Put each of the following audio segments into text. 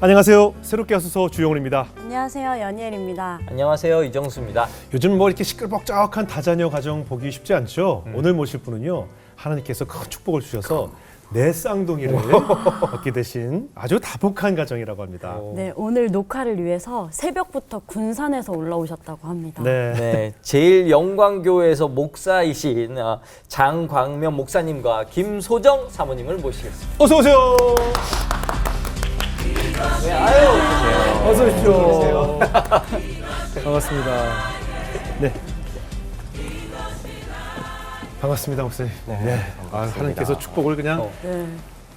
안녕하세요. 새롭게 하소서 주영훈입니다. 안녕하세요. 연희엘입니다. 안녕하세요. 이정수입니다. 요즘 뭐 이렇게 시끌벅적한 다자녀 가정 보기 쉽지 않죠. 오늘 모실 분은요. 하나님께서 큰 축복을 주셔서 내 쌍둥이를 얻게 되신 아주 다복한 가정이라고 합니다. 네, 오늘 녹화를 위해서 새벽부터 군산에서 올라오셨다고 합니다. 네. 네, 제일영광교회에서 목사이신 장광면 목사님과 김소정 사모님을 모시겠습니다. 어서 오세요. 네, 아유, 어서 오십시오. 반갑습니다. 네. 반갑습니다, 목사님. 네. 하나님께서 축복을 그냥 네.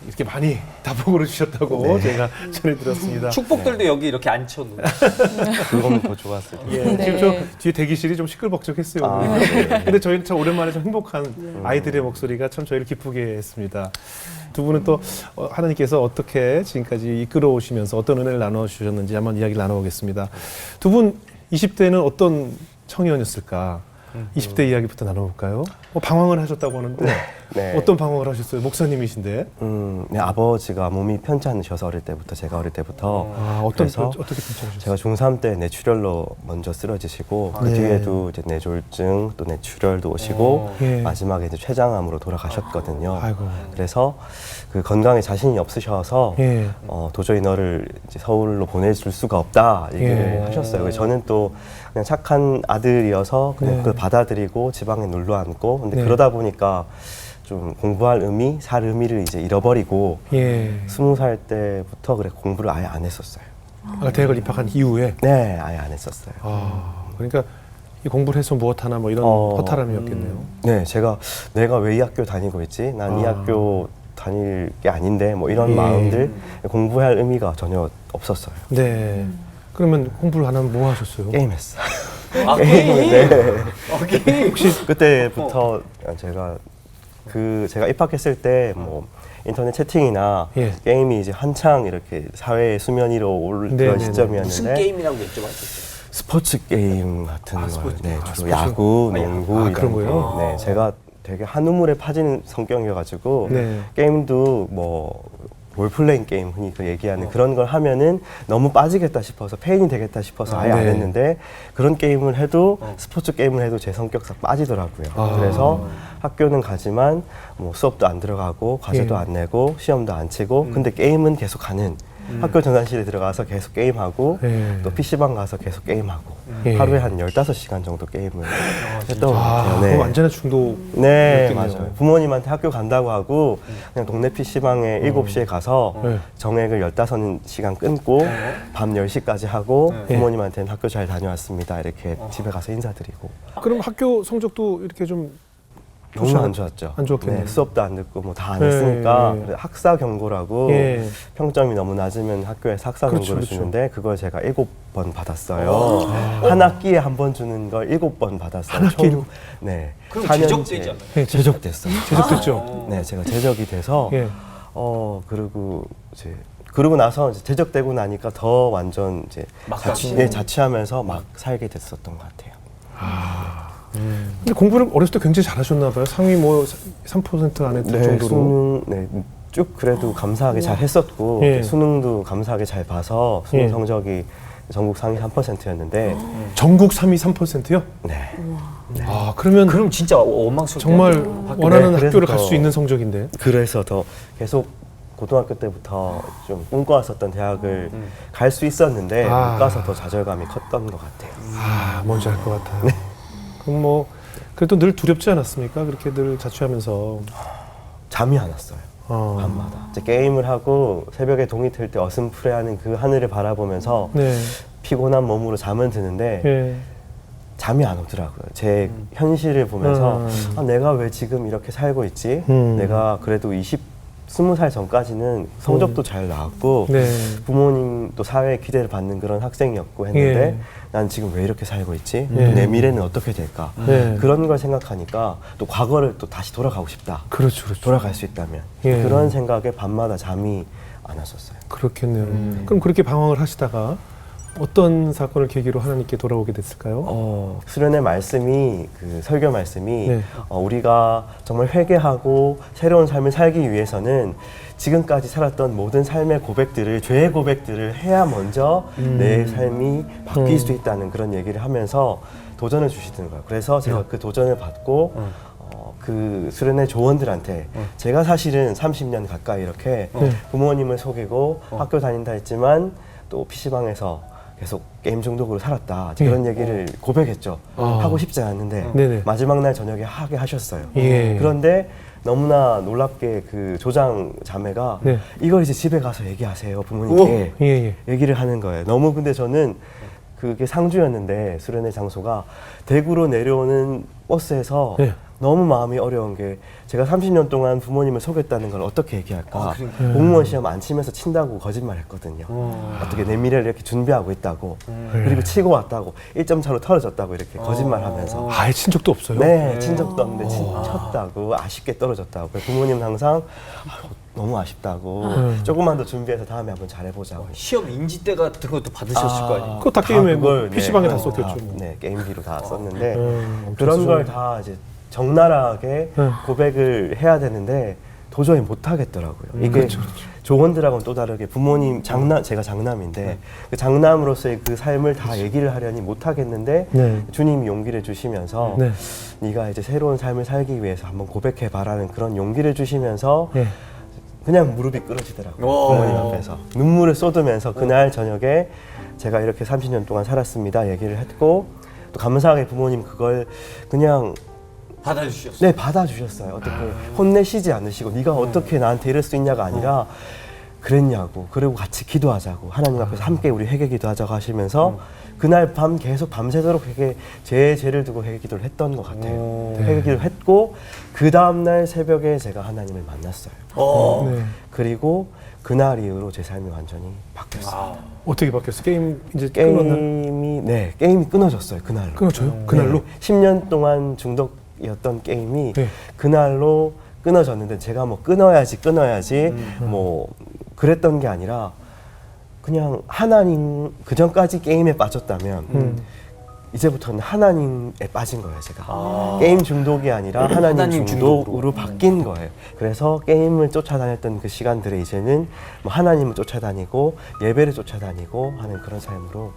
이렇게 많이 다복으로 주셨다고 제가 전해 들었습니다. 축복들도 여기 이렇게 앉혀놓은. 그거는 더 좋았을 텐데. 예, 지금 저 뒤에 대기실이 좀 시끌벅적했어요. 근데 저희는 참 오랜만에 좀 행복한 아이들의 목소리가 참 저희를 기쁘게 했습니다. 두 분은 또 하나님께서 어떻게 지금까지 이끌어 오시면서 어떤 은혜를 나눠 주셨는지 한번 이야기를 나눠보겠습니다. 두 분 20대는 어떤 청년이었을까? 20대 이야기부터 나눠볼까요? 방황을 하셨다고 하는데 네. 어떤 방황을 하셨어요? 목사님이신데. 네, 아버지가 몸이 편치 않으셔서 어릴 때부터 제가 어릴 때부터 그래서 어떻게 괜찮으셨어요? 제가 중3 때 뇌출혈로 먼저 쓰러지시고 그 네. 뒤에도 이제 뇌졸중 또 뇌출혈도 오시고 예. 마지막에 이제 췌장암으로 돌아가셨거든요. 아이고. 그래서 그 건강에 자신이 없으셔서 예. 도저히 너를 이제 서울로 보내줄 수가 없다 얘기를 예. 하셨어요. 그래서 저는 또 그냥 착한 아들이어서 그냥 네. 그걸 받아들이고 지방에 눌러 앉고 근데 네. 그러다 보니까 좀 공부할 의미, 살 의미를 이제 잃어버리고 예. 20살 때부터 그래 공부를 아예 안 했었어요. 대학을 입학한 이후에. 네, 아예 안 했었어요. 그러니까 이 공부를 해서 무엇하나 뭐 이런 허탈함이었겠네요. 네, 제가 내가 왜 이 학교 다니고 있지? 난 이 학교 다닐 게 아닌데 뭐 이런 예. 마음들 공부할 의미가 전혀 없었어요. 네. 그러면 공부를 안 하면 뭐 하셨어요? 게임했어요. 아, 게임? 네. 게임? 혹시 그때부터 제가 입학했을 때 뭐 인터넷 채팅이나 예. 게임이 이제 한창 이렇게 사회 수면 위로 올 네, 그런 네, 네. 시점이었는데 무슨 게임이라고 여쭤봤었어요? 스포츠 게임 같은 걸, 네, 주로 스포츠. 야구, 농구 이런 그런 거요? 거. 네, 제가 되게 한우물에 빠지는 성격이어가지고 네. 게임도 뭐 롤플레잉 게임 흔히 그 얘기하는 그런 걸 하면은 너무 빠지겠다 싶어서 페인이 되겠다 싶어서 아예 안 네. 했는데 그런 게임을 해도 스포츠 게임을 해도 제 성격상 빠지더라고요. 그래서 학교는 가지만 뭐 수업도 안 들어가고 과제도 예. 안 내고 시험도 안 치고 근데 게임은 계속 가는 학교 전산실에 들어가서 계속 게임하고 예. 또 PC방 가서 계속 게임하고 예. 하루에 한 15시간 정도 게임을 했던 것 같아요. 그럼 완전한 중독. 네, 그렇겠네요. 맞아요. 부모님한테 학교 간다고 하고 그냥 동네 PC방에 7시에 가서 네. 정액을 15시간 끊고 밤 10시까지 하고 네. 부모님한테는 학교 잘 다녀왔습니다. 이렇게 집에 가서 인사드리고. 그럼 학교 성적도 이렇게 좀 너무 안 좋았죠. 안 좋았겠네요. 네, 수업도 안 듣고 뭐 다 안 네, 했으니까 네. 학사 경고라고 예. 평점이 너무 낮으면 학교에서 학사 그렇죠, 경고를 그렇죠. 주는데 그걸 제가 7번 받았어요. 한 학기에 한 번 주는 걸 7번 받았어요. 한 학기에 총, 네. 그럼 4년째 제적되잖아요. 네, 제적됐어요. 제적됐죠. 네, 제가 제적이 돼서 예. 그러고 나서 이제 제적되고 나니까 더 완전 이제 막 자취하면서 막 살게 됐었던 것 같아요. 근데 공부를 어렸을 때 굉장히 잘하셨나 봐요. 상위 뭐 3% 안에 들 정도로. 수능 쭉 그래도 감사하게 잘 했었고 예. 수능도 감사하게 잘 봐서 수능 예. 성적이 전국 상위 3%였는데 전국 3위 3%요? 네. 그러면 그럼 진짜 원망스럽게 정말 하죠. 원하는 네, 그래서 학교를 갈 더- 수 있는 성적인데. 그래서 더 계속 고등학교 때부터 좀 꿈꿔왔었던 대학을 갈 수 있었는데 못 가서 더 좌절감이 컸던 것 같아요. 뭔지 알 것 같아요. 그럼 뭐 그래도 늘 두렵지 않았습니까? 그렇게 늘 자취하면서. 잠이 안 왔어요. 밤마다 이제 게임을 하고 새벽에 동이 틀 때 어슴푸레하는 그 하늘을 바라보면서 네. 피곤한 몸으로 잠은 드는데 예. 잠이 안 오더라고요. 제 현실을 보면서 내가 왜 지금 이렇게 살고 있지? 내가 그래도 20살 전까지는 성적도 잘 나왔고 네. 부모님도 사회의 기대를 받는 그런 학생이었고 했는데 예. 난 지금 왜 이렇게 살고 있지? 예. 내 미래는 어떻게 될까? 네. 그런 걸 생각하니까 또 과거를 또 다시 돌아가고 싶다. 그렇죠, 그렇죠. 돌아갈 수 있다면 예. 그런 생각에 밤마다 잠이 안 왔었어요. 그렇겠네요. 그럼 그렇게 방황을 하시다가 어떤 사건을 계기로 하나님께 돌아오게 됐을까요? 수련의 말씀이 그 설교 말씀이 네. 우리가 정말 회개하고 새로운 삶을 살기 위해서는 지금까지 살았던 모든 삶의 고백들을 죄의 고백들을 해야 먼저 내 삶이 바뀔 수 있다는 그런 얘기를 하면서 도전을 주시는 거예요. 그래서 제가 그 도전을 받고 그 수련의 조원들한테 제가 사실은 30년 가까이 이렇게 부모님을 속이고 학교 다닌다 했지만 또 PC방에서 계속 게임 중독으로 살았다. 그런 얘기를 고백했죠. 하고 싶지 않았는데 네네. 마지막 날 저녁에 하게 하셨어요. 예. 그런데 너무나 놀랍게 그 조장 자매가 네. 이걸 이제 집에 가서 얘기하세요. 부모님께. 예, 예. 얘기를 하는 거예요. 너무 근데 저는 그게 상주였는데 수련의 장소가 대구로 내려오는 버스에서 네. 너무 마음이 어려운 게 제가 30년 동안 부모님을 속였다는 걸 어떻게 얘기할까. 그러니까요. 공무원 시험 안 치면서 친다고 거짓말 했거든요. 어떻게 내 미래를 이렇게 준비하고 있다고. 그리고 치고 왔다고. 1점 차로 떨어졌다고 이렇게 거짓말하면서. 아예 친척도 없어요? 네, 친척도 없는데 쳤다고 아쉽게 떨어졌다고. 부모님은 항상 너무 아쉽다고 조금만 더 준비해서 다음에 한번 잘해보자고. 시험 인지대 같은 것도 받으셨을 거 아니에요? 그거 다 게임에 뭐 그걸, PC방에 다 그거 썼겠죠. 뭐. 네, 게임기로 다 썼는데 엄청 그런 걸 쓰죠. 다 이제 적나라하게 고백을 해야 되는데 도저히 못 하겠더라고요. 이게 그렇죠, 조원들하고는 또 다르게 부모님 제가 장남인데 그 장남으로서의 그 삶을 다 얘기를 하려니 못 하겠는데 네. 주님이 용기를 주시면서 네. 네가 이제 새로운 삶을 살기 위해서 한번 고백해 봐라는 그런 용기를 주시면서 예. 그냥 무릎이 꿇어지더라고요. 오. 부모님 앞에서 눈물을 쏟으면서 그날 저녁에 제가 이렇게 30년 동안 살았습니다 얘기를 했고 또 감사하게 부모님 그걸 그냥 받아주셨어요. 네 받아주셨어요. 어떻게 혼내시지 않으시고 네가 어떻게 나한테 이럴 수 있냐가 아니라 그랬냐고 그리고 같이 기도하자고 하나님 앞에서 함께 우리 회개 기도하자고 하시면서 그날 밤 계속 밤새도록 제 죄를 두고 회개 기도를 했던 것 같아요. 회개 기도를 했고 그 다음날 새벽에 제가 하나님을 만났어요. 네. 그리고 그날 이후로 제 삶이 완전히 바뀌었어요. 어떻게 바뀌었어요? 게임 이제 끊었나? 게임이 끊어졌어요. 그날로. 끊어져요? 그날로? 네. 10년 동안 중독이었던 게임이 네. 그날로 끊어졌는데 제가 뭐 끊어야지 뭐 그랬던 게 아니라 그냥 하나님 그 전까지 게임에 빠졌다면 이제부터는 하나님에 빠진 거예요. 제가 게임 중독이 아니라 하나님 중독으로 바뀐 거예요. 그래서 게임을 쫓아다녔던 그 시간들에 이제는 뭐 하나님을 쫓아다니고 예배를 쫓아다니고 하는 그런 삶으로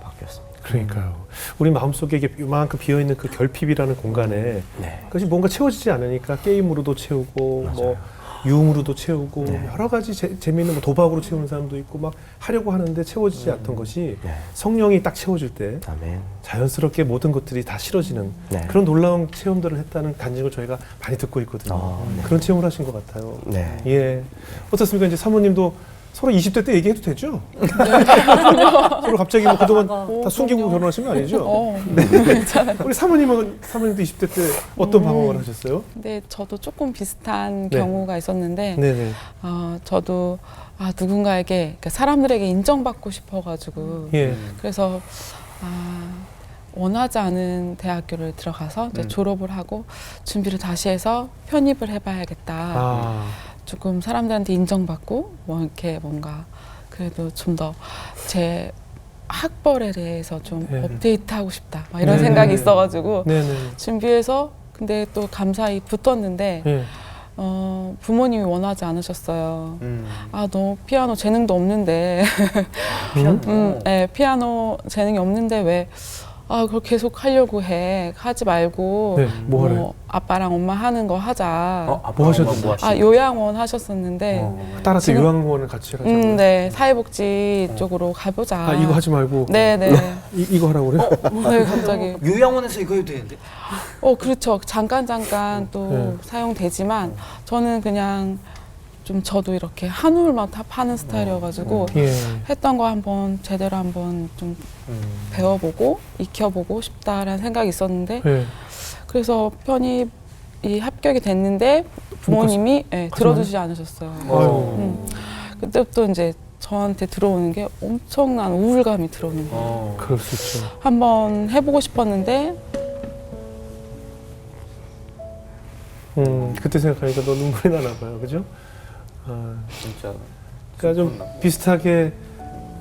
바뀌었습니다. 그러니까요. 우리 마음속에 이게 이만큼 비어있는 그 결핍이라는 공간에 네. 그것이 뭔가 채워지지 않으니까 게임으로도 채우고 뭐 유흥으로도 채우고 여러 가지 재미있는 뭐 도박으로 채우는 사람도 있고 막 하려고 하는데 채워지지 않던 것이 성령이 딱 채워줄 때 아멘. 자연스럽게 모든 것들이 다 실어지는 네. 그런 놀라운 체험들을 했다는 간증을 저희가 많이 듣고 있거든요. 네. 그런 체험을 하신 것 같아요. 네. 예. 어떻습니까? 이제 사모님도 서로 20대 때 얘기해도 되죠? 서로 갑자기 뭐 그동안 다 숨기고 결혼하신 거 아니죠? 우리 사모님도 20대 때 어떤 방황을 하셨어요? 근데 저도 조금 비슷한 네. 경우가 있었는데 네네. 저도 누군가에게 그러니까 사람들에게 인정받고 싶어가지고 예. 그래서 원하지 않은 대학교를 들어가서 이제 졸업을 하고 준비를 다시 해서 편입을 해봐야겠다. 조금 사람들한테 인정받고 뭐 이렇게 뭔가 그래도 좀 더 제 학벌에 대해서 좀 네. 업데이트하고 싶다. 막 이런 네. 생각이 있어가지고 네네. 준비해서 근데 또 감사히 붙었는데 예. 부모님이 원하지 않으셨어요. 너 피아노 재능도 없는데 네, 피아노 재능이 없는데 왜 그걸 계속 하려고 하지 말고 네, 뭐 하래요? 아빠랑 엄마 하는 거 하자. 뭐 하셨는데? 요양원 하셨었는데 따라서 지금- 요양원을 같이 하자고요? 네, 사회복지 쪽으로 가보자. 이거 하지 말고 네네. 이거 하라고 그래요? 네, 갑자기. 요양원에서 이거 해도 되는데. 그렇죠. 잠깐 또 네. 사용되지만 저는 그냥 좀 저도 이렇게 한울만 다 파는 스타일이어가지고 예. 했던 거 한번 제대로 한번 좀 배워보고 익혀보고 싶다라는 생각이 있었는데 예. 그래서 편입이 합격이 됐는데 부모님이 들어주지 않으셨어요. 아유. 그때부터 이제 저한테 들어오는 게 엄청난 우울감이 들어오는 거예요. 그럴 수 있죠. 한번 해보고 싶었는데 그때 생각하니까 너 눈물이 나나 봐요. 그죠? 진짜. 그러니까 좀 비슷하게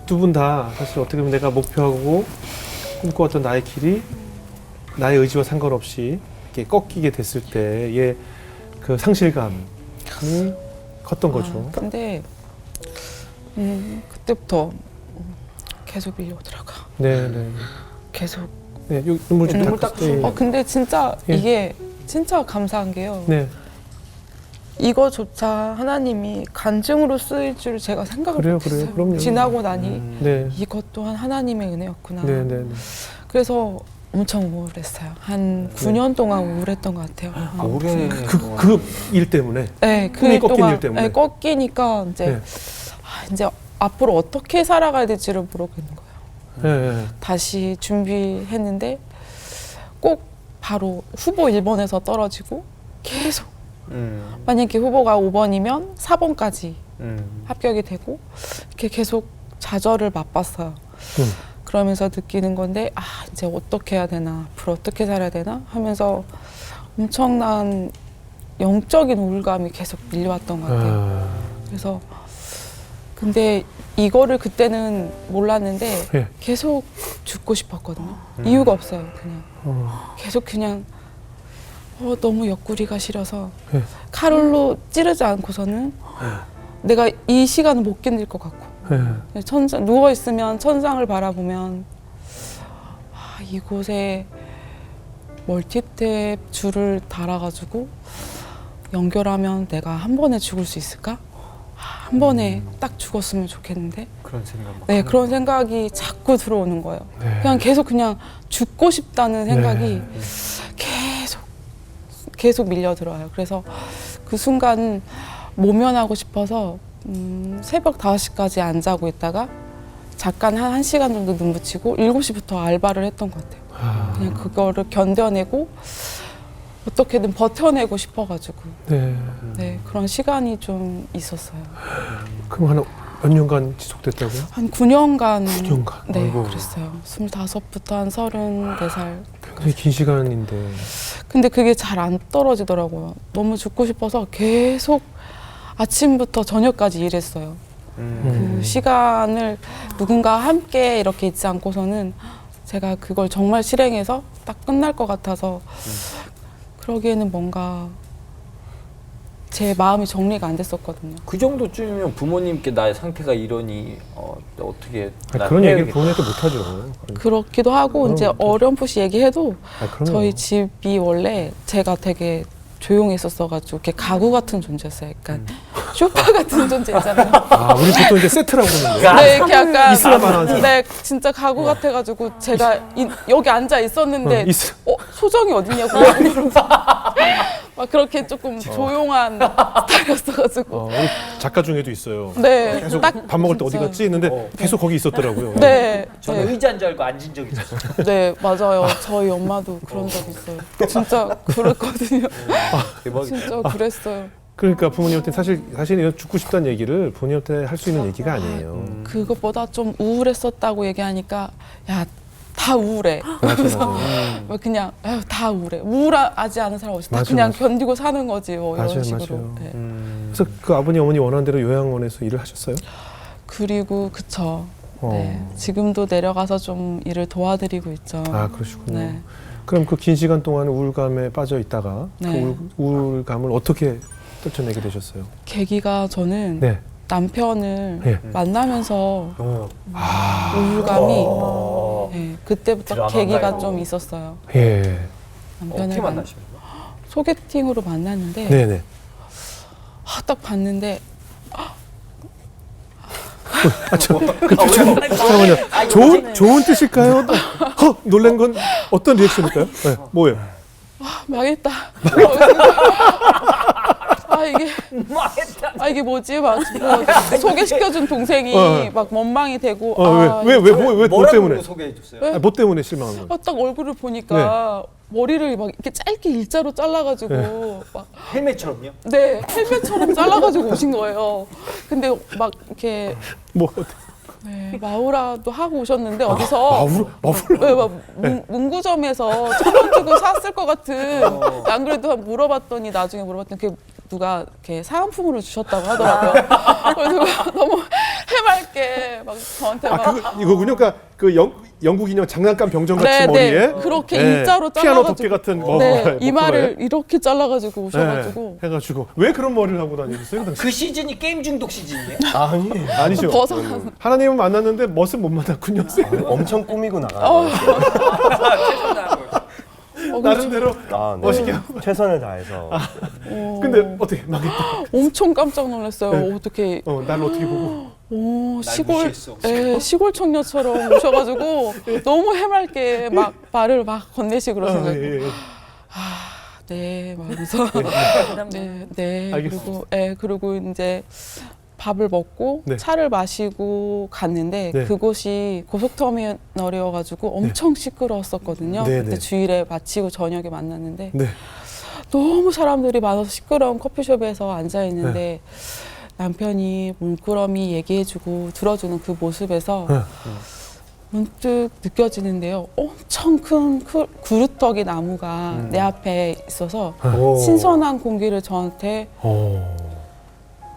두 분 다 사실 어떻게 보면 내가 목표하고 꿈꿔왔던 나의 길이 나의 의지와 상관없이 이렇게 꺾이게 됐을 때의 그 상실감이 컸던 거죠. 근데 그때부터 계속 밀려오더라고요. 네, 네. 계속. 네, 여기 눈물 좀 눈물 닦으세요. 닦으세요. 근데 진짜 예. 이게 진짜 감사한 게요. 네, 이거조차 하나님이 간증으로 쓰일 줄 제가 생각을 그래요, 못했어요. 그래요. 그럼요. 지나고 나니 네, 이것 또한 하나님의 은혜였구나. 네, 네, 네. 그래서 엄청 우울했어요. 한 9년 동안 우울했던 것 같아요. 올해 그 일 때문에. 네, 꿈이 그 꺾인 동안 일 때문에. 네, 꺾이니까 이제 네. 이제 앞으로 어떻게 살아가야 될지를 모르겠는 거예요. 네, 네. 다시 준비했는데 꼭 바로 후보 1번에서 떨어지고 계속 만약에 후보가 5번이면 4번까지 합격이 되고 이렇게 계속 좌절을 맛봤어요. 그러면서 느끼는 건데 이제 어떻게 해야 되나 앞으로 어떻게 살아야 되나 하면서 엄청난 영적인 우울감이 계속 밀려왔던 것 같아요. 그래서 근데 이거를 그때는 몰랐는데 예. 계속 죽고 싶었거든요. 이유가 없어요. 그냥 계속 그냥 너무 옆구리가 시려서 예. 칼로 찌르지 않고서는 내가 이 시간을 못 견딜 것 같고 네. 천장 누워 있으면 천장을 바라보면 이곳에 멀티탭 줄을 달아가지고 연결하면 내가 한 번에 죽을 수 있을까? 한 번에 딱 죽었으면 좋겠는데. 그런 생각. 네, 그런 생각이 자꾸 들어오는 거예요. 네. 그냥 계속 죽고 싶다는 생각이 계속 밀려들어요. 그래서 그 순간 모면하고 싶어서 새벽 5시까지 안 자고 있다가 잠깐 한 1시간 정도 눈 붙이고 7시부터 알바를 했던 것 같아요. 그냥 그거를 견뎌내고 어떻게든 버텨내고 싶어가지고 네. 네, 그런 시간이 좀 있었어요. 그럼 한 몇 년간 지속됐다고요? 한 9년간 9년간. 네, 아이고. 그랬어요. 25부터 한 34살. 굉장히 긴 시간인데. 근데 그게 잘 안 떨어지더라고요. 너무 죽고 싶어서 계속 아침부터 저녁까지 일했어요. 그 시간을 누군가 함께 이렇게 있지 않고서는 제가 그걸 정말 실행해서 딱 끝날 것 같아서 그러기에는 뭔가 제 마음이 정리가 안 됐었거든요. 그 정도쯤이면 부모님께 나의 상태가 이러니 어떻게 그런 얘기를 부모님한테 못하죠. 그렇기도 하고 이제 그럼 어렴풋이 얘기해도 그럼요. 저희 집이 원래 제가 되게 조용했었어가지고 이렇게 가구 같은 존재였어요. 약간 쇼파 같은 존재 있잖아요. 우리 보통 이제 세트라고 그러는데. 네, 이렇게 약간 있어야만 네, 진짜 가구 같아가지고 제가 여기 앉아 있었는데 소정이 어딨냐고 막 그렇게 조금 조용한 스타일이었어가지고 우리 작가 중에도 있어요. 네, 계속 딱 밥 먹을 때 어디 진짜. 갔지 했는데 계속 거기 있었더라고요. 네, 저는 네, 의자인 줄 알고 앉은 적 있었어요. 네, 맞아요. 저희 엄마도 그런 적 있어요. 진짜 그랬거든요. 대박이다. 진짜 그랬어요. 그러니까 부모님한테 사실 이런 죽고 싶다는 얘기를 부모님한테 할 수 있는 얘기가 아니에요. 그것보다 좀 우울했었다고 얘기하니까 야, 다 우울해. 그래서 그냥 다 우울해. 우울하지 않은 사람 없이 다 맞아, 그냥 맞아. 견디고 사는 거지 뭐 이런 맞아요, 식으로. 맞아요. 네. 그래서 그 아버님 어머니 원하는 대로 요양원에서 일을 하셨어요? 그리고 그쵸. 네. 지금도 내려가서 좀 일을 도와드리고 있죠. 그러시군요. 네. 그럼 그 긴 시간 동안 우울감에 빠져 있다가 네. 그 우울감을 어떻게 떨쳐내게 되셨어요? 계기가 저는 네. 남편을 네. 만나면서 우울감이 네, 그때부터 드라마인가요? 계기가 좀 있었어요. 예. 남편을 어떻게 만나신 거예요? 소개팅으로 만났는데 네네. 딱 봤는데 잠깐만요. 좋은 뜻일까요? 놀란 건 어떤 리액션일까요? 네. 뭐예요? 망했다. 이게 뭐지? 막 소개시켜준 동생이 막 원망이 되고 뭐 때문에? 소개해 줬어요? 뭐 때문에 실망한 거예요? 딱 얼굴을 보니까 머리를 막 이렇게 짧게 일자로 잘라가지고 막 헬멧처럼요? 네, 헬멧처럼 잘라가지고 오신 거예요. 근데 막 이렇게 뭐 네, 마우라도 하고 오셨는데 어디서 마우라? 네, 막 문구점에서 1,000원 주고 샀을 것 같은 안 그래도 물어봤더니 나중에 물어봤더니 그게 누가 이렇게 사은품으로 주셨다고 하더라고요. 그래서 너무 해맑게 막 저한테 막 이거군요. 그러니까 그 영국 인형 장난감 병정 같은 네, 머리에 네. 그렇게 네. 일자로 피아노 잘라가지고 덮개 같은 네, 이마를 이렇게 잘라가지고 오셔가지고 네, 해가지고 왜 그런 머리를 하고 다니셨어요? 그 당시? 그 시즌이 게임 중독 시즌이에요? 아니 아니죠. 벗어 하나님은 만났는데 멋은 못 만났군요. 엄청 꾸미고 나가요. 나름대로 아, 네. 멋있게 하고. 최선을 다해서 근데 어떻게 망했다. 엄청 깜짝 놀랐어요. 어떻게 날 어떻게 보고. 시골 무시했어. 시골 청년처럼 오셔가지고 너무 해맑게 막 말을 막 건네시고 그러셔가지고 예, 예. 네, 막 그래서 네, 알겠습니다. 그리고 이제 밥을 먹고 네. 차를 마시고 갔는데 네. 그곳이 고속터미널이어가지고 엄청 시끄러웠었거든요. 네, 그때 네. 주일에 마치고 저녁에 만났는데 네. 너무 사람들이 많아서 시끄러운 커피숍에서 앉아 있는데 남편이 물끄러미 얘기해주고 들어주는 그 모습에서 문득 느껴지는데요. 엄청 큰 구루떡이 나무가 내 앞에 있어서 신선한 공기를 저한테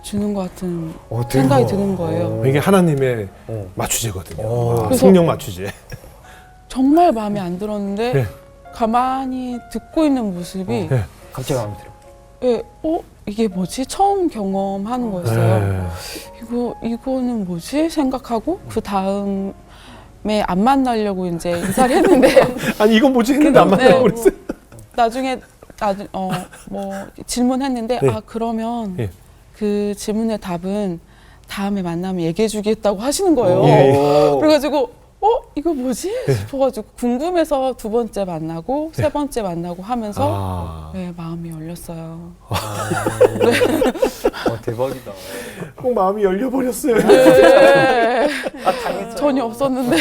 주는 것 같은 생각이 드는 거예요. 이게 하나님의 마취제거든요. 그래서- 성령 마취제. 정말 마음에 안 들었는데 네. 가만히 듣고 있는 모습이 네. 갑자기 마음에 들어. 예, 이게 뭐지? 처음 경험하는 거였어요. 네. 이거는 뭐지? 생각하고 그 다음에 안 만나려고 이제 인사를 했는데 아니 이건 뭐지 했는데 안 만나고 네. 그랬어요. 나중에 뭐 질문했는데 네. 그러면 예. 그 질문의 답은 다음에 만나면 얘기해 주겠다고 하시는 거예요. 예. 그래가지고 이거 뭐지? 싶어가지고 궁금해서 두 번째 만나고 세 번째 만나고 하면서 네, 마음이 열렸어요. 대박이다. 꼭 마음이 열려버렸어요. 네. 당했죠. 전혀 없었는데.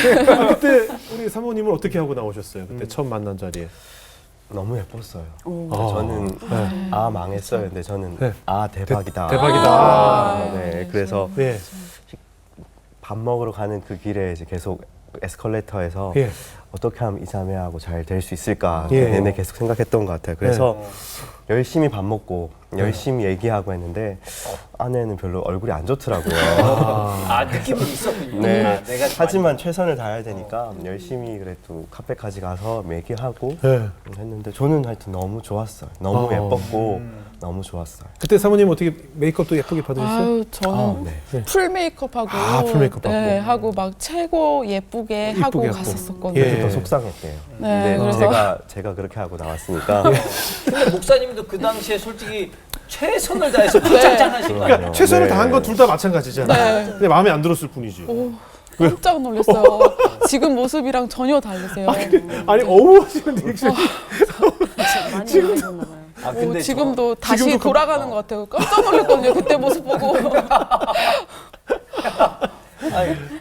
그때 우리 사모님은 어떻게 하고 나오셨어요? 그때 처음 만난 자리에. 너무 예뻤어요. 아. 저는 네. 망했어요. 근데 저는 네. 대박이다. 대박이다. 네, 그래서 네. 밥 먹으러 가는 그 길에 이제 계속 에스컬레이터에서 예. 어떻게 하면 이 자매하고 잘 될 수 있을까 예. 내내 계속 생각했던 것 같아요. 그래서 열심히 밥 먹고 열심히 얘기하고 했는데 아내는 별로 얼굴이 안 좋더라고요. 느낌은 있었군요. 네. 내가 하지만 최선을 다해야 되니까 열심히 그래도 카페까지 가서 얘기하고 네. 했는데 저는 하여튼 너무 좋았어요. 너무 예뻤고 너무 좋았어요. 그때 사모님 어떻게 메이크업도 예쁘게 받으셨어요? 아유, 저는 네. 풀 메이크업하고 풀 메이크업 네, 하고. 하고 막 최고 예쁘게 하고 하고. 갔었었거든요. 예. 그때 더 속상했대요. 네, 근데 그래서 제가 그렇게 하고 나왔으니까 근데 목사님도 그 당시에 솔직히 최선을 다해서 짱짱하신 거 아니에요? 그러니까 최선을 네. 다한 건 둘 다 마찬가지잖아요. 네. 근데 마음에 안 들었을 뿐이지. 깜짝 놀랐어요. 지금 모습이랑 전혀 다르세요. 아니 어우하시는 리액션이 많이 놀라셨나 봐요. 근데 지금도 다시 지금도 돌아가는 것 같아요. 깜짝 놀랐거든요. 그때 모습 보고.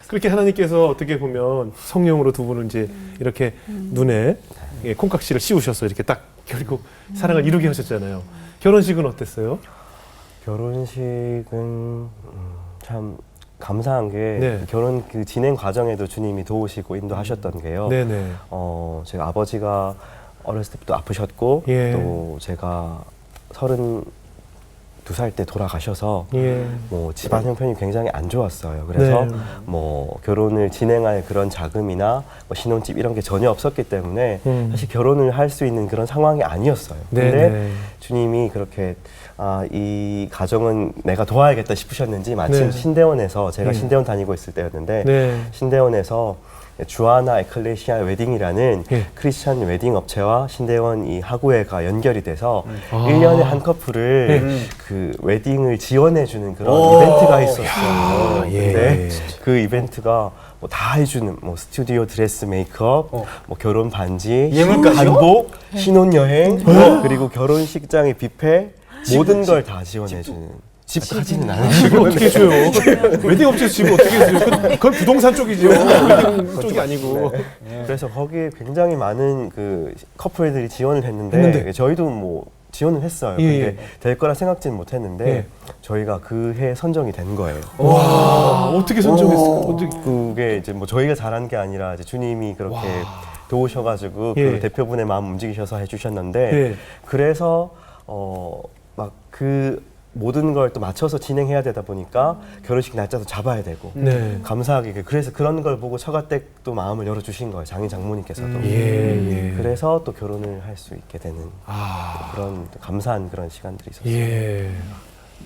그렇게 하나님께서 어떻게 보면 성령으로 두 분을 이제 이렇게 눈에 콩깍지를 씌우셔서 이렇게 딱 결국 사랑을 이루게 하셨잖아요. 결혼식은 어땠어요? 결혼식은 참 감사한 게 네. 결혼 그 진행 과정에도 주님이 도우시고 인도하셨던 게요. 네네. 제가 아버지가 어렸을 때부터 아프셨고 예. 또 제가 32살 때 돌아가셔서 예. 뭐 집안 형편이 굉장히 안 좋았어요. 그래서 네. 뭐 결혼을 진행할 그런 자금이나 뭐 신혼집 이런 게 전혀 없었기 때문에 사실 결혼을 할 수 있는 그런 상황이 아니었어요. 근데 네네. 주님이 그렇게 이 가정은 내가 도와야겠다 싶으셨는지 마침 네. 신대원에서 제가 신대원 다니고 있을 때였는데 네. 신대원에서 주아나 에클레시아 웨딩이라는 예. 크리스찬 웨딩 업체와 신대원 이 학우회가 연결이 돼서 1년에 한 커플을 그 웨딩을 지원해주는 그런 이벤트가 있었어요. 예. 근데 그 이벤트가 뭐 다 해주는 뭐 스튜디오 드레스 메이크업, 뭐 결혼 반지, 예물까지요? 한복, 신혼여행, 그리고 결혼식장의 뷔페 모든 걸 다 지원해주는. 집까지는 안 집을 어떻게 줘요? 웨딩 업체에서 집을 어떻게 줘요? 그건 부동산 쪽이죠. 웨딩 쪽이 아니고. 그래서 거기에 굉장히 많은 그 커플들이 지원을 했는데 저희도 뭐 지원을 했어요. 예, 근데 될 거라 생각지는 못했는데 예. 저희가 그 해 선정이 된 거예요. 와, 어떻게 선정했을까? 어떻게. 그게 이제 뭐 저희가 잘한 게 아니라 이제 주님이 그렇게 도우셔가지고 예. 그 대표분의 마음 움직이셔서 해주셨는데 예. 그래서 막 그 모든 걸 또 맞춰서 진행해야 되다 보니까 결혼식 날짜도 잡아야 되고 네. 감사하게 그래서 그런 걸 보고 처가댁도 마음을 열어주신 거예요. 장인 장모님께서도. 예. 그래서 또 결혼을 할 수 있게 되는 아. 그런 또 감사한 그런 시간들이 있었어요. 예.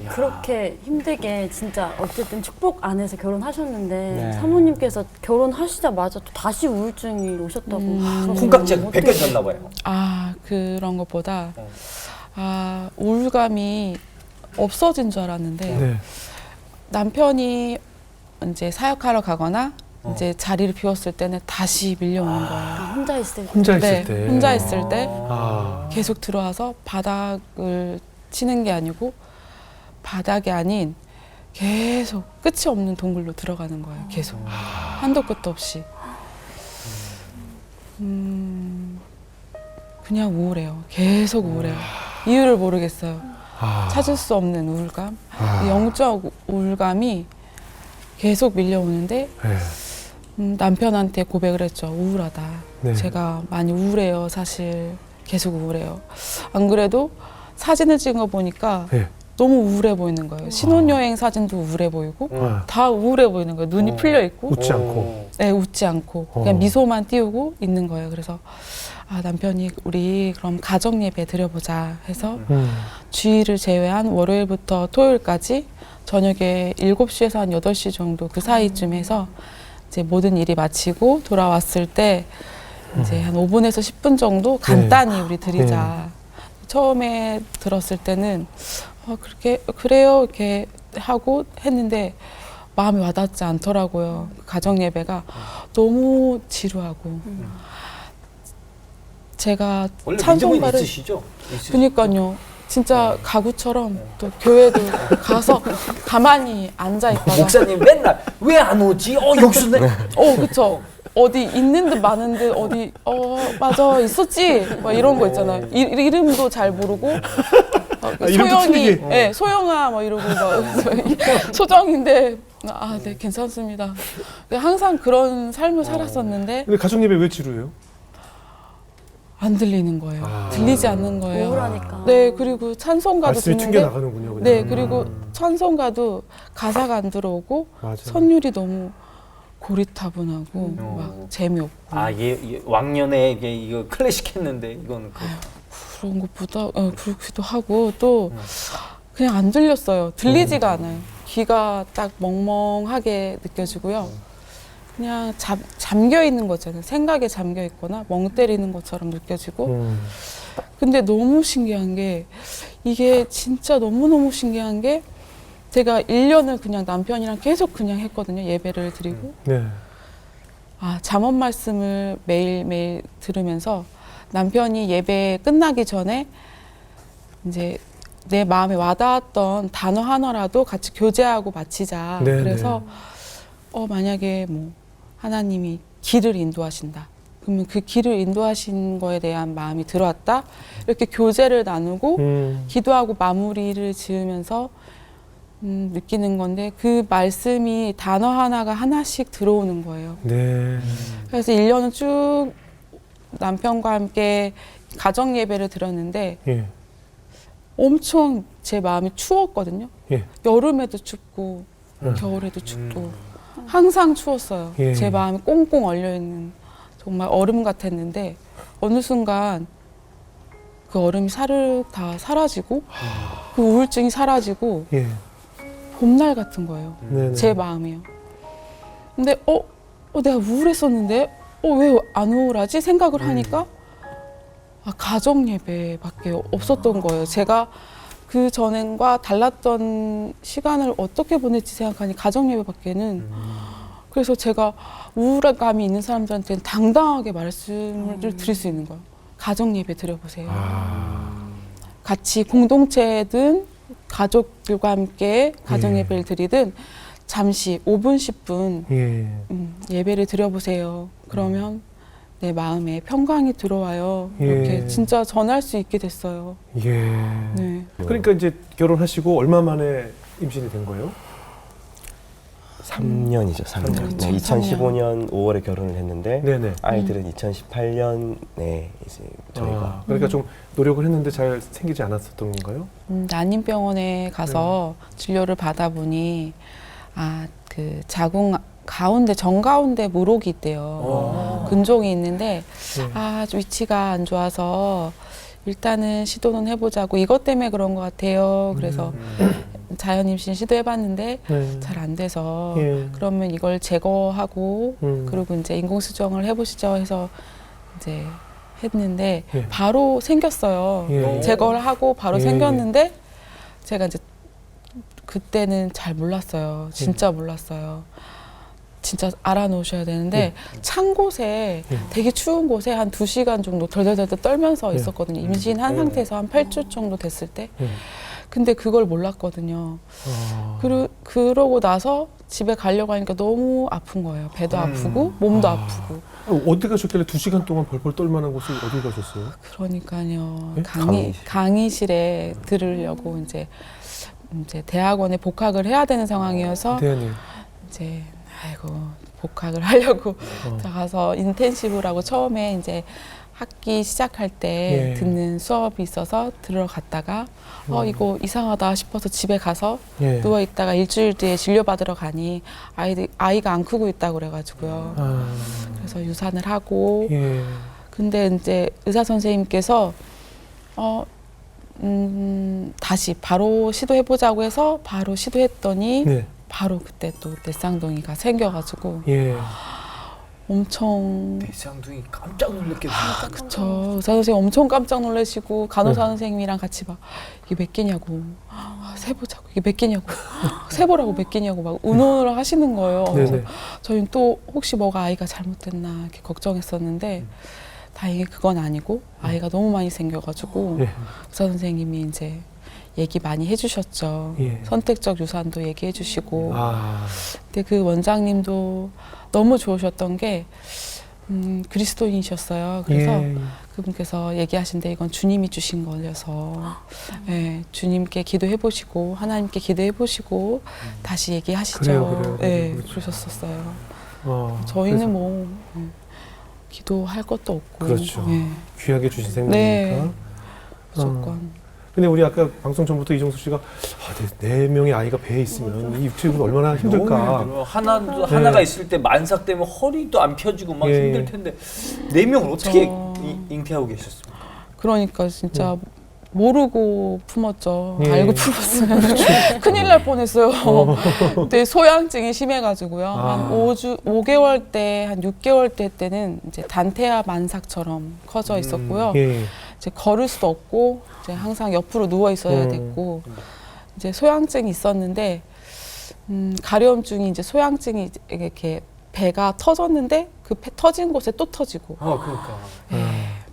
그렇게 힘들게 진짜 어쨌든 축복 안에서 결혼하셨는데 네. 사모님께서 결혼하시자마자 또 다시 우울증이 오셨다고 들었는데 콩깍지가 어떻게- 벗겨졌나 봐요. 아, 그런 것보다 우울감이 없어진 줄 알았는데 네. 남편이 이제 사역하러 가거나 이제 자리를 비웠을 때는 다시 밀려오는 거예요. 아, 혼자 있을 때 혼자 있을 네, 때. 혼자 있을 때 아. 계속 들어와서 바닥을 치는 게 아니고 바닥이 아닌 계속 끝이 없는 동굴로 들어가는 거예요. 계속 한도 끝도 없이. 그냥 우울해요. 계속 우울해요. 이유를 모르겠어요. 찾을 수 없는 우울감. 영적 우울감이 계속 밀려오는데 네. 남편한테 고백을 했죠. 우울하다. 네. 제가 많이 우울해요. 사실 계속 우울해요. 안 그래도 사진을 찍은 거 보니까 네. 너무 우울해 보이는 거예요. 신혼여행 사진도 우울해 보이고 다 우울해 보이는 거예요. 눈이 풀려 있고 웃지 않고. 네, 웃지 않고 그냥 미소만 띄우고 있는 거예요. 그래서 남편이 우리 그럼 가정 예배 드려보자 해서 주일을 제외한 월요일부터 토요일까지 저녁에 7시에서 한 8시 정도 그 사이쯤 해서 이제 모든 일이 마치고 돌아왔을 때 이제 한 5분에서 10분 정도 간단히 우리 드리자. 처음에 들었을 때는 그렇게 그래요 이렇게 하고 했는데 마음이 와닿지 않더라고요. 가정 예배가 너무 지루하고 제가 원래 믿음은 찬송가를 있으시죠? 그니까요. 진짜 가구처럼 또 교회도 가서 가만히 앉아 있다가 목사님 맨날 왜 안 오지? 여기서 내 그쵸. 어디 있는 듯 마는 듯 어디 맞아 있었지 막 이런 거 있잖아요. 이름도 잘 모르고 이름도 소영이 틀리게. 네, 소영아 막 이러고 막 소정인데 네 괜찮습니다. 항상 그런 삶을 살았었는데 근데 가족 예배 왜 지루해요? 안 들리는 거예요. 들리지 않는 거예요. 우울하니까. 네, 그리고 찬송가도 말씀이 튕겨 듣는데 나가는군요. 그냥. 네, 그리고 찬송가도 가사가 안 들어오고 맞아. 선율이 너무 고리타분하고 막 재미없고 왕년에 이거 클래식 했는데 이건 그런 것보다 그렇기도 하고 또 그냥 안 들렸어요. 들리지가 않아요. 귀가 딱 멍멍하게 느껴지고요. 그냥 잠겨 있는 거잖아요. 생각에 잠겨 있거나 멍 때리는 것처럼 느껴지고. 근데 너무 신기한 게 이게 진짜 너무너무 신기한 게 제가 1년을 그냥 남편이랑 계속 그냥 했거든요. 예배를 드리고. 네. 잠언 말씀을 매일매일 들으면서 남편이 예배 끝나기 전에 이제 내 마음에 와닿았던 단어 하나라도 같이 교제하고 마치자. 네, 그래서 만약에 뭐 하나님이 길을 인도하신다. 그러면 그 길을 인도하신 거에 대한 마음이 들어왔다. 이렇게 교제를 나누고 기도하고 마무리를 지으면서 느끼는 건데 그 말씀이 단어 하나가 하나씩 들어오는 거예요. 네. 그래서 1년은 쭉 남편과 함께 가정 예배를 드렸는데 예. 엄청 제 마음이 추웠거든요. 예. 여름에도 춥고 겨울에도 춥고 항상 추웠어요. 예. 제 마음이 꽁꽁 얼려있는 정말 얼음 같았는데 어느 순간 그 얼음이 사르륵 다 사라지고 그 우울증이 사라지고 예. 봄날 같은 거예요. 네네. 제 마음이요. 근데 내가 우울했었는데 왜 안 우울하지 생각을 하니까 가정 예배밖에 없었던 거예요. 제가 그 전과 달랐던 시간을 어떻게 보낼지 생각하니 가정 예배밖에는 그래서 제가 우울감이 있는 사람들한테는 당당하게 말씀을 드릴 수 있는 거예요. 가정 예배 드려보세요. 같이 공동체든 가족들과 함께 가정 예배를 드리든 잠시 5분, 10분 예. 예배를 드려보세요. 그러면 내 마음에 평강이 들어와요. 이렇게 예. 진짜 전할 수 있게 됐어요. 예. 네. 그러니까 이제 결혼하시고 얼마 만에 임신이 된 거예요? 3년이죠, 3년. 삼 년. 네, 2015년 5월에 결혼을 했는데 네네. 아이들은 2018년에 이제 저희가 그러니까 좀 노력을 했는데 잘 생기지 않았었던 건가요? 난임병원에 가서 진료를 받아보니 그 자궁 가운데 정가운데 물혹이 있대요. 근종이 있는데 위치가 안 좋아서 일단은 시도는 해보자고 이것 때문에 그런 것 같아요. 그래서 자연 임신 시도해봤는데 네. 잘 안 돼서 예. 그러면 이걸 제거하고 그리고 이제 인공수정을 해보시죠 해서 이제 했는데 예. 바로 생겼어요. 예. 제거를 하고 바로 예. 생겼는데 제가 이제 그때는 잘 몰랐어요. 진짜 몰랐어요. 진짜 알아놓으셔야 되는데 찬 곳에 되게 추운 곳에 한 2시간 정도 덜덜덜 떨면서 있었거든요. 임신한 상태에서 한 8주 정도 됐을 때. 근데 그걸 몰랐거든요. 그러고 나서 집에 가려고 하니까 너무 아픈 거예요. 배도 아프고 몸도 아프고. 어디 가셨길래 2시간 동안 벌벌 떨만한 곳을 어디 가셨어요? 그러니까요. 예? 강의실에 들으려고 이제 대학원에 복학을 해야 되는 상황이어서 대현이. 이제 아이고 복학을 하려고 들어가서 인텐시브라고 처음에 이제 학기 시작할 때 예. 듣는 수업이 있어서 들어갔다가 이거 이상하다 싶어서 집에 가서 예. 누워 있다가 일주일 뒤에 진료 받으러 가니 아이가 안 크고 있다고 그래가지고요. 그래서 유산을 하고 예. 근데 이제 의사 선생님께서 다시 바로 시도해보자고 해서 바로 시도했더니 네. 바로 그때 또 내쌍둥이가 생겨가지고 예. 엄청 대상둥이 깜짝 놀랐겠네요. 그쵸. 의사 선생님 엄청 깜짝 놀라시고 간호사 선생님이랑 같이 막 이게 몇 개냐고 세보자고 이게 몇 개냐고 세보라고 몇 개냐고 막 의논을 하시는 거예요. 그래서 네네. 저희는 또 혹시 뭐가 아이가 잘못됐나 이렇게 걱정했었는데 다행히 그건 아니고 아이가 너무 많이 생겨가지고 예. 의사 선생님이 이제 얘기 많이 해주셨죠. 예. 선택적 유산도 얘기해주시고. 아. 근데 그 원장님도 너무 좋으셨던 게 그리스도인이셨어요. 그래서 예. 그분께서 얘기하신데 이건 주님이 주신 거여서 예, 주님께 기도해 보시고 하나님께 기도해 보시고 다시 얘기하시죠. 그래요. 예, 그렇죠. 그러셨었어요. 그래서 저희는 뭐 기도할 것도 없고 그렇죠. 예, 귀하게 주신 생명이니까. 네. 무조건 근데 우리 아까 방송 전부터 이정수 씨가 네 명의 아이가 배에 있으면 이 육체적으로 얼마나 힘들까. 하나가 있을 때 만삭 되면 허리도 안 펴지고 막 예. 힘들 텐데 4명을 어떻게 잉태하고 계셨습니까? 그러니까 진짜 모르고 품었죠. 예. 알고 품었으면 큰일 날 뻔했어요. 근데 소양증이 심해가지고요. 한 5개월 때, 한 6개월 때는 이제 단태아 만삭처럼 커져 있었고요. 예. 이제 걸을 수도 없고 이제 항상 옆으로 누워 있어야 됐고 이제 소양증이 있었는데 가려움증이 이제 소양증이 이렇게 배가 터졌는데 그 터진 곳에 또 터지고. 그러니까.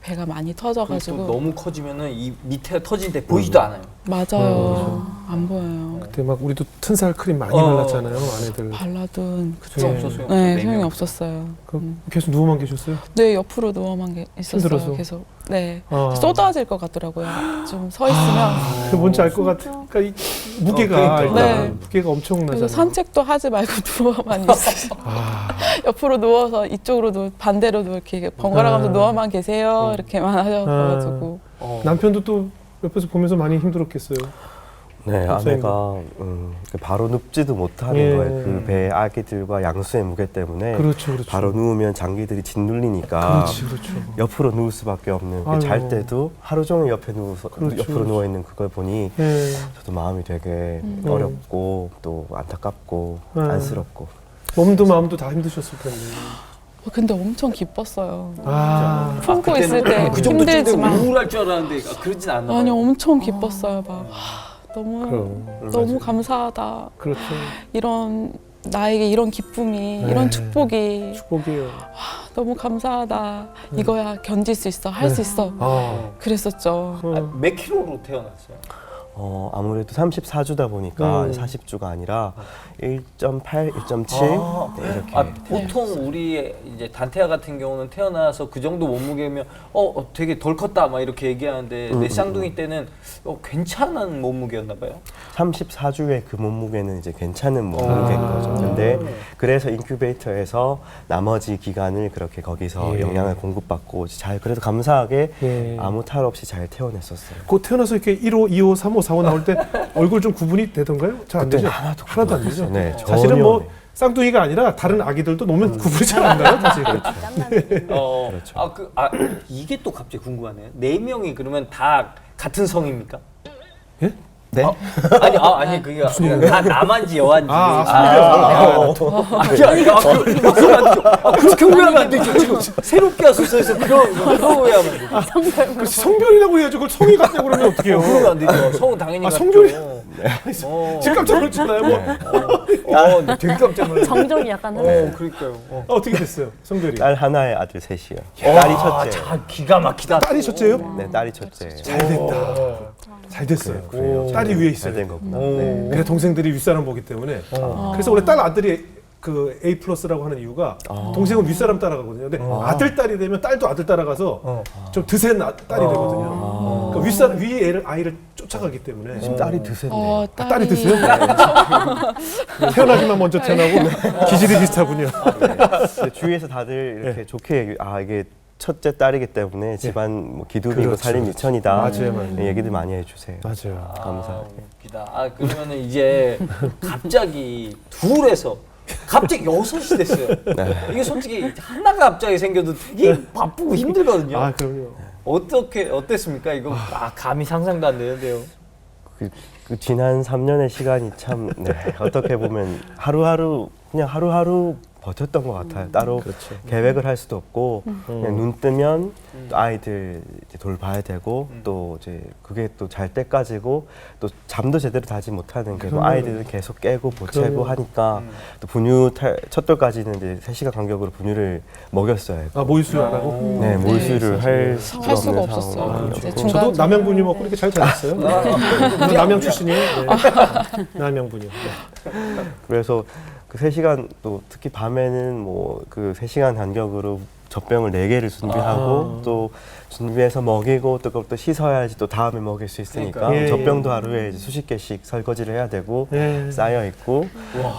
배가 많이 그리고 터져가지고. 또 너무 커지면은 이 밑에 터진 데 보이지도 않아요. 맞아요. 안 보여요. 그때 막 우리도 튼살 크림 많이 발랐잖아요, 아내들. 발라둔 소용 예. 없었어요. 네, 소용이 없었어요. 계속 누워만 계셨어요? 네, 옆으로 누워만 있었어요. 힘들어서? 계속. 네. 아. 쏟아질 것 같더라고요. 좀 서 있으면. 그 뭔지 알 것 같아. 그러니까 이 무게가 그러니까. 일단 네. 무게가 엄청나잖아요. 그래서 산책도 하지 말고 누워만 있으세요. 옆으로 누워서 이쪽으로도 반대로도 이렇게 번갈아가면서 누워만 계세요. 이렇게만 하셔가지고. 남편도 또 옆에서 보면서 많이 힘들었겠어요. 네, 목사님. 아내가 바로 눕지도 못하는 예. 거예요. 그 배 아기들과 양수의 무게 때문에 그렇죠, 그렇죠. 바로 누우면 장기들이 짓눌리니까 그렇죠. 옆으로 누울 수밖에 없는 아이고. 잘 때도 하루 종일 옆에 누워서 그렇죠, 옆으로 그렇죠. 누워 있는 그걸 보니 예. 저도 마음이 되게 어렵고 또 안타깝고 안쓰럽고 몸도 마음도 다 힘드셨을 텐데. 근데 엄청 기뻤어요. 그때는 품고 있을 때 그 정도쯤 되면 힘들지만. 우울할 줄 알았는데 그러진 않나 봐요. 아니, 엄청 기뻤어요. 막. 너무 그럼. 너무 감사하다. 그렇죠. 이런 나에게 이런 기쁨이 네. 이런 축복이 축복이에요. 너무 감사하다. 이거야 견딜 수 있어. 할 수 있어. 아. 그랬었죠. 몇 킬로로 태어났어요? 아무래도 34주다 보니까 40주가 아니라 1.8, 1.7 네, 이렇게. 보통 우리 이제 단태아 같은 경우는 태어나서 그 정도 몸무게면 되게 덜 컸다 막 이렇게 얘기하는데 내 쌍둥이 때는 괜찮은 몸무게였나 봐요. 34주의 그 몸무게는 이제 괜찮은 몸무게인 거죠. 근데 그래서 인큐베이터에서 나머지 기간을 그렇게 거기서 영양을 공급받고 잘 그래도 감사하게 아무 탈 없이 잘 태어냈었어요. 곧 태어나서 이렇게 1호, 2호, 3호, 4호 나올 때 얼굴 좀 구분이 되던가요? 잘 안 되죠? 하나도 안 되죠? 네, 사실은 뭐 전혀, 네. 쌍둥이가 아니라 다른 아기들도 놓으면 구분이 잘 안 나요, 사실. 그렇죠. 이게 또 갑자기 궁금하네요. 4명이 그러면 다 같은 성입니까? 예? 네? 아니 그게 다 남한지 여한지. 그렇게 오해하면 안 되죠. 지금 새롭게 하소서에서 그런 오해하면 안 되죠. 그 성별이라고 해야죠. 그걸 성이 같다고 그러면 어떡해요? 그러면 안 되죠. 성은 당연히 같죠. 성별이- 어. 지금 깜짝 놀랐잖아요. 뭐. 되게 깜짝 놀랐어요. 정적이 약간 흐르는. 그러니까요. 어떻게 됐어요, 성별이? 딸 하나에 아들 셋이요. 딸이 첫째. 참 기가 막히다. 딸이 첫째예요? 네, 딸이 첫째. 잘 됐다. 잘 됐어요. 그래요. 딸이 위에 있어요. 잘된 거구나. 네. 그래 동생들이 윗사람 보기 때문에. 그래서 원래 딸 아들이 그 A 플러스라고 하는 이유가 동생은 윗사람 따라가거든요. 근데 아들 딸이 되면 딸도 아들 따라가서 좀 드센 딸이 되거든요. 그러니까 윗사람 위 아이를 쫓아가기 때문에. 지금 딸이 드세요. 딸이 드세요? 태어나기만 먼저 태어나고 기질이 비슷하군요. 주위에서 다들 이렇게 좋게 이게 첫째 딸이기 때문에 집안 뭐 기둥이고 그렇죠, 살림 그렇죠. 유천이다. 맞아요. 네, 얘기들 많이 해주세요. 맞아요. 감사하게. 웃기다. 그러면은 이제 갑자기 둘에서 갑자기 6이 됐어요. 이게 솔직히 하나가 갑자기 생겨도 되게 바쁘고 힘들거든요. 아, 그럼요. 어땠습니까? 이거 감히 상상도 안 되는데요. 그 지난 3년의 시간이 참 어떻게 보면 하루하루 버텼던 것 같아요. 따로 계획을 할 수도 없고 그냥 눈 뜨면 또 아이들 이제 돌봐야 되고 또 이제 그게 또 잘 때까지고 또 잠도 제대로 자지 못하는 게 아이들을 계속 깨고 보채고 하니까 또 분유 첫 돌까지는 이제 3시간 간격으로 분유를 먹였어요. 아, 모유수유 안 하고? 네, 몰수를 할 할 수가 없었어요. 상황. 이제 저도 중간 남양분유 먹고 이렇게 잘 자랐어요. 저도 남양 출신이에요. 네. 남양분유. 네. 그래서 그 3시간 또 특히 밤에는 뭐 그 3시간 간격으로 젖병을 4개를 준비하고 또 준비해서 먹이고 또 그걸 또 씻어야지 또 다음에 먹일 수 있으니까 그러니까. 예, 젖병도 하루에 이제 수십 개씩 설거지를 해야 되고 예. 쌓여 있고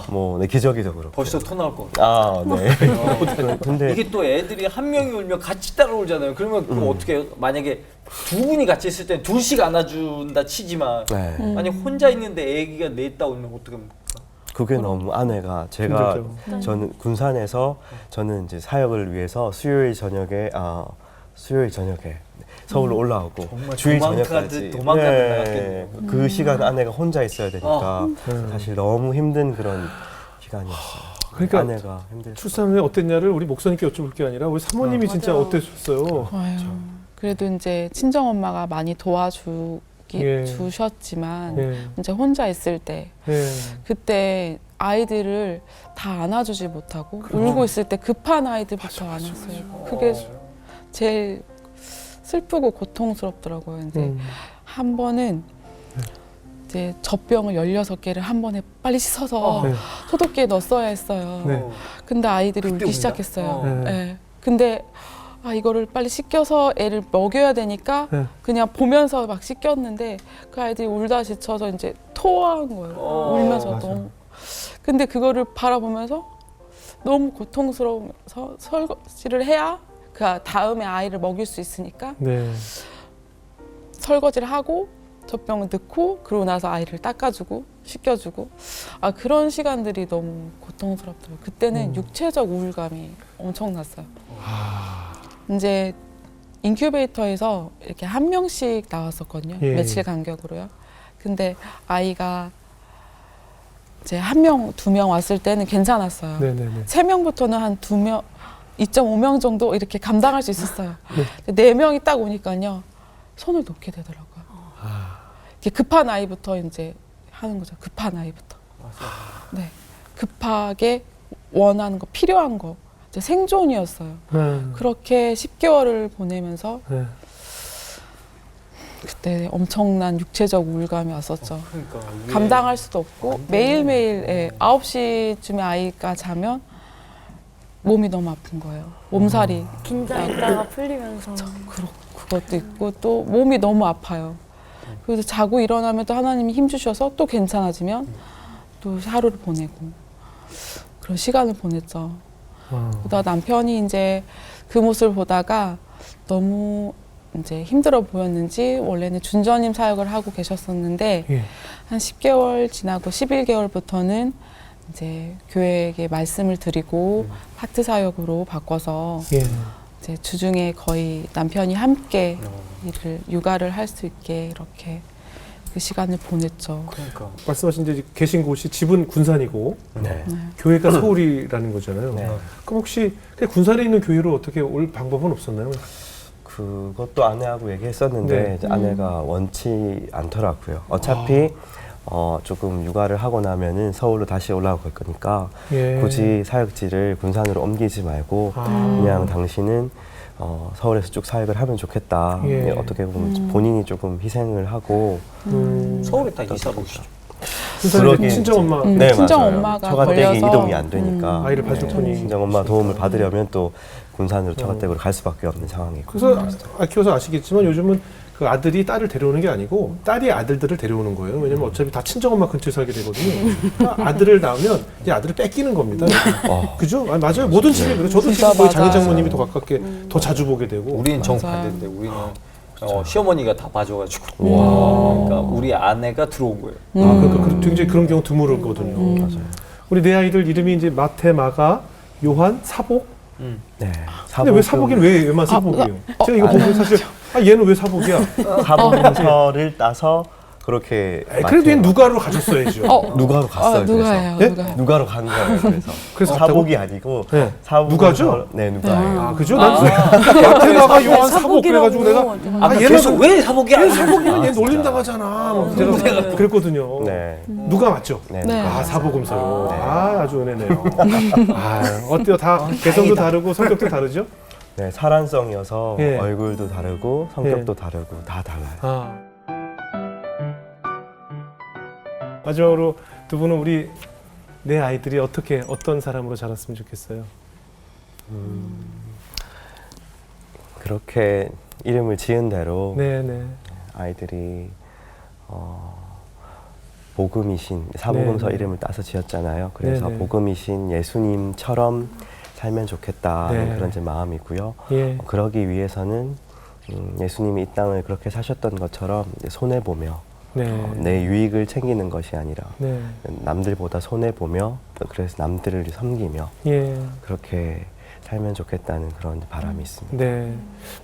뭐 기저귀도 그렇고. 벌써 토 나올 것 같아요. 네. 근데 이게 또 애들이 한 명이 울면 같이 따라오잖아요. 그러면 그거 어떻게 해요? 만약에 두 분이 같이 있을 땐 둘씩 안아준다 치지만 네. 아니 혼자 있는데 애기가 넷다 울면 어떡합니까? 그게 너무 아내가 제가 힘들죠. 저는 군산에서 저는 이제 사역을 위해서 수요일 저녁에 서울로 올라오고 정말 주일 도망가듯 저녁까지 도망가듯 나갔겠네요. 그 시간 아내가 혼자 있어야 되니까 사실 너무 힘든 그런 시간이었어요. 그러니까 아내가 힘들. 출산 후에 어땠냐를 우리 목사님께 여쭤볼 게 아니라 우리 사모님이 진짜 맞아요. 어땠어요? 아유, 그래도 이제 친정 엄마가 많이 예. 주셨지만 예. 이제 혼자 있을 때 예. 그때 아이들을 다 안아주지 못하고 울고 있을 때 급한 아이들부터 안았어요. 그게 제일 슬프고 고통스럽더라고요. 근데 한 번은 이제 젖병을 16개를 한 번에 빨리 씻어서 네. 소독기에 넣었어야 했어요. 네. 근데 아이들이 그때 울기 운다? 시작했어요. 네. 네. 근데 이거를 빨리 씻겨서 애를 먹여야 되니까 네. 그냥 보면서 막 씻겼는데 그 아이들이 울다 지쳐서 이제 토한 거예요. 울면서 맞아. 너무. 근데 그거를 바라보면서 너무 고통스러워서 설거지를 해야 그 다음에 아이를 먹일 수 있으니까 네. 설거지를 하고 젖병을 넣고 그러고 나서 아이를 닦아주고 씻겨주고 그런 시간들이 너무 고통스럽더라고요. 그때는 육체적 우울감이 엄청났어요. 이제 인큐베이터에서 이렇게 한 명씩 나왔었거든요. 예. 며칠 간격으로요. 근데 아이가 이제 1명, 2명 왔을 때는 괜찮았어요. 네네네. 3명부터는 한 2명, 2.5명 정도 이렇게 감당할 수 있었어요. 4명이 딱 오니까요. 손을 놓게 되더라고요. 이렇게 급한 아이부터 이제 하는 거죠. 급한 아이부터. 네. 급하게 원하는 거, 필요한 거. 이제 생존이었어요. 그렇게 10개월을 보내면서 네. 그때 엄청난 육체적 우울감이 왔었죠. 그러니까 이게 감당할 수도 없고 매일매일 9시쯤에 아이가 자면 몸이 너무 아픈 거예요. 몸살이. 긴장했다가 풀리면서 그것도 있고 또 몸이 너무 아파요. 그래서 자고 일어나면 또 하나님이 힘 주셔서 또 괜찮아지면 또 하루를 보내고 그런 시간을 보냈죠. 그러다 남편이 이제 그 모습을 보다가 너무 이제 힘들어 보였는지 원래는 준전임 사역을 하고 계셨었는데 예. 한 10개월 지나고 11개월부터는 이제 교회에게 말씀을 드리고 파트 사역으로 바꿔서 예. 이제 주중에 거의 남편이 함께 일을 육아를 할 수 있게 이렇게 그 시간을 보냈죠. 그러니까 말씀하신 이제 계신 곳이 집은 군산이고 네. 교회가 서울이라는 거잖아요. 네. 그럼 혹시 그냥 군산에 있는 교회로 어떻게 올 방법은 없었나요? 그것도 아내하고 얘기했었는데 네. 이제 아내가 원치 않더라고요. 어차피 조금 육아를 하고 나면은 서울로 다시 올라갈 거니까 예. 굳이 사역지를 군산으로 옮기지 말고 그냥 당신은 서울에서 쭉 사역을 하면 좋겠다. 예. 어떻게 보면 본인이 조금 희생을 하고 서울에 다 이사 오시죠. 군산에 그러게 친정 엄마 네, 친정 맞아요. 엄마가 처가댁이 걸려서 이동이 안 되니까 아이를 봐줄 분이 친정 엄마 도움을 받으려면 또 군산으로 처가댁으로 갈 수밖에 없는 상황이고. 그래서 키워서 아시겠지만 요즘은 그 아들이 딸을 데려오는 게 아니고 딸이 아들들을 데려오는 거예요. 왜냐면 어차피 다 친정엄마 근처에 살게 되거든요. 그러니까 아들을 낳으면 이제 아들을 뺏기는 겁니다. 그죠? 아니, 맞아요. 모든 집에 그래요. 저도 진짜 지금 거의 장인 맞아요. 장모님이 더 가깝게 더 자주 보게 되고. 우리는 맞아요. 정반대인데 우리는 시어머니가 다 봐줘가지고 그러니까 우리 아내가 들어온 거예요. 그러니까 굉장히 그런 경우 드물었거든요. 맞아요. 우리 내 아이들 이름이 이제 마태, 마가, 요한, 사복. 네. 근데 왜 사복이는 왜만 사복이에요? 제가 이거 보면 사실 얘는 왜 사복이야? 사복음서를 따서 그렇게 그래도 얘는 누가로 가졌어야죠. 누가로 갔어요. 누가예요? 예? 누가요? 누가로 간 거예요. 그래서 갔다고? 사복이 아니고 네. 사복음서- 누가죠? 네, 누가예요. 아, 그죠? 난 마태, 마가, 요한, 사복 그래가지고 내가 아까 계속 왜 사복이야? 얘 사복이면 얘 진짜. 놀림 당하잖아. 뭐 제가 그랬거든요. 네. 누가 맞죠? 네. 네. 아, 사복음서요. 아, 아주 은혜네요. 아, 어때요? 다 개성도 다르고 성격도 다르죠? 네, 사란성이어서 예. 얼굴도 다르고 성격도 다르고 다 달라요. 아. 마지막으로 두 분은 우리 내 아이들이 어떤 사람으로 자랐으면 좋겠어요? 그렇게 이름을 지은 대로 네네. 아이들이 복음이신 사복음서 네, 네. 이름을 따서 지었잖아요. 그래서 네, 네. 복음이신 예수님처럼 살면 좋겠다는 네. 그런 제 마음이고요. 예. 그러기 위해서는 예수님이 이 땅을 그렇게 사셨던 것처럼 이제 손해 보며 네. 내 유익을 챙기는 것이 아니라 네. 남들보다 손해 보며 그래서 남들을 섬기며 예. 그렇게 살면 좋겠다는 그런 바람이 있습니다. 네.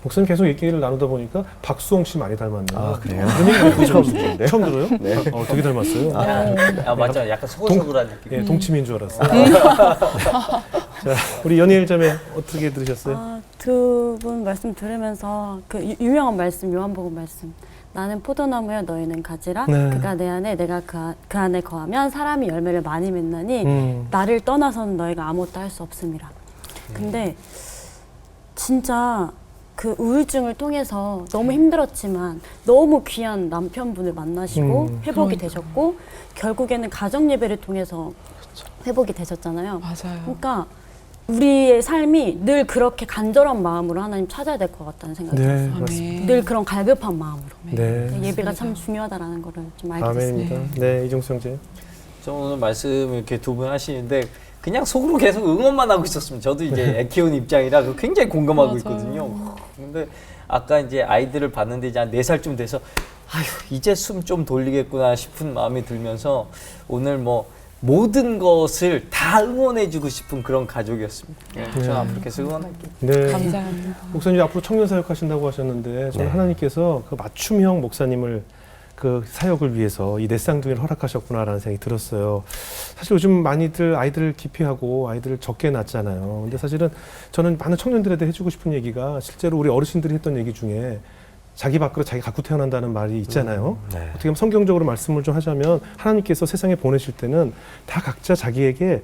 목사님 계속 얘기를 나누다 보니까 박수홍 씨 많이 닮았네요. 아, 그래요? 그런 얘기 많이 처음 들었어요. 듣는데요? 처음 들어요? 네. 되게 닮았어요. 아 맞아, 약간 소글소글한 느낌. 예, 동치미인 줄 알았어요. 자, 우리 연예일 자매 어떻게 들으셨어요? 두 분 말씀 들으면서 그 유명한 말씀, 요한복음 말씀. 나는 포도나무여 너희는 가지라. 네. 그가 내 안에 내가 그 안에 거하면 사람이 열매를 많이 맺나니 나를 떠나서는 너희가 아무것도 할 수 없음이라. 근데 진짜 그 우울증을 통해서 너무 힘들었지만 너무 귀한 남편분을 만나시고 회복이 되셨고 결국에는 가정 예배를 통해서 회복이 되셨잖아요. 맞아요. 그러니까 우리의 삶이 늘 그렇게 간절한 마음으로 하나님 찾아야 될 것 같다는 생각이 네, 들었어요. 맞습니다. 아멘. 늘 그런 갈급한 마음으로. 네. 예배가 참 중요하다라는 거를 좀 알게 됐습니다. 아멘입니다. 네, 이종수 형제. 저 오늘 말씀 이렇게 두 분 하시는데 그냥 속으로 계속 응원만 하고 있었으면 저도 이제 애 키우는 입장이라 굉장히 공감하고 맞아요. 있거든요. 근데 아까 이제 아이들을 봤는데 이제 한 4살쯤 돼서 아휴 이제 숨 좀 돌리겠구나 싶은 마음이 들면서 오늘 뭐 모든 것을 다 응원해주고 싶은 그런 가족이었습니다. 저는 앞으로 계속 응원할게요. 네. 감사합니다. 목사님 앞으로 청년 사역 하신다고 하셨는데 저는 네. 하나님께서 그 맞춤형 목사님을 그 사역을 위해서 이 내 쌍둥이를 허락하셨구나라는 생각이 들었어요. 사실 요즘 많이들 아이들을 기피하고 아이들을 적게 낳잖아요. 근데 사실은 저는 많은 청년들한테 해주고 싶은 얘기가 실제로 우리 어르신들이 했던 얘기 중에 자기 밖으로 자기 갖고 태어난다는 말이 있잖아요. 네. 어떻게 보면 성경적으로 말씀을 좀 하자면 하나님께서 세상에 보내실 때는 다 각자 자기에게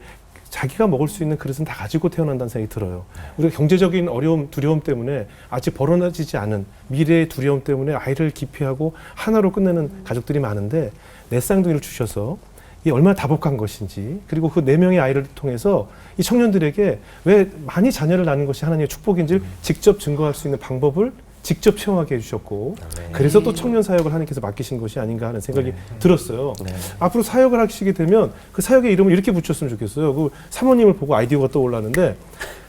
자기가 먹을 수 있는 그릇은 다 가지고 태어난다는 생각이 들어요. 우리가 경제적인 어려움, 두려움 때문에 아직 벌어지지 않은 미래의 두려움 때문에 아이를 기피하고 하나로 끝내는 가족들이 많은데 내 쌍둥이를 주셔서 이 얼마나 다복한 것인지, 그리고 그 4명의 아이를 통해서 이 청년들에게 왜 많이 자녀를 낳는 것이 하나님의 축복인지를 직접 증거할 수 있는 방법을 직접 체험하게 해주셨고, 그래서 또 청년 사역을 하나님께서 맡기신 것이 아닌가 하는 생각이 들었어요. 앞으로 사역을 하시게 되면 그 사역의 이름을 이렇게 붙였으면 좋겠어요. 그 사모님을 보고 아이디어가 떠올랐는데,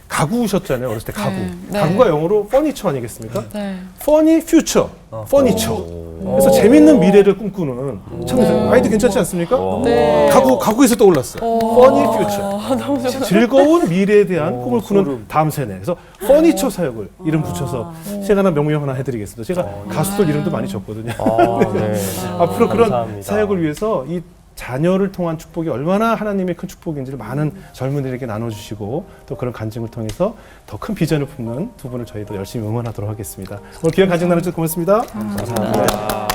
가구셨잖아요. 어렸을 때 가구. 네. 가구가 영어로 furniture 아니겠습니까? 네. funny future, furniture. 그래서 재밌는 미래를 꿈꾸는 청년. 아이디 괜찮지 않습니까? 네. 가구에서 떠올랐어요. funny future. 즐거운 미래에 대한 꿈을 꾸는 다음 세대. 그래서 퍼니처 사역을 이름 붙여서 제가 하나 명명 하나 해드리겠습니다. 제가 가수들 이름도 많이 줬거든요. 네. 앞으로 그런 감사합니다. 사역을 위해서 이 자녀를 통한 축복이 얼마나 하나님의 큰 축복인지를 많은 젊은이들에게 나눠주시고, 또 그런 간증을 통해서 더 큰 비전을 품는 두 분을 저희도 열심히 응원하도록 하겠습니다. 오늘 귀한 간증 나눠주셔서 고맙습니다. 감사합니다.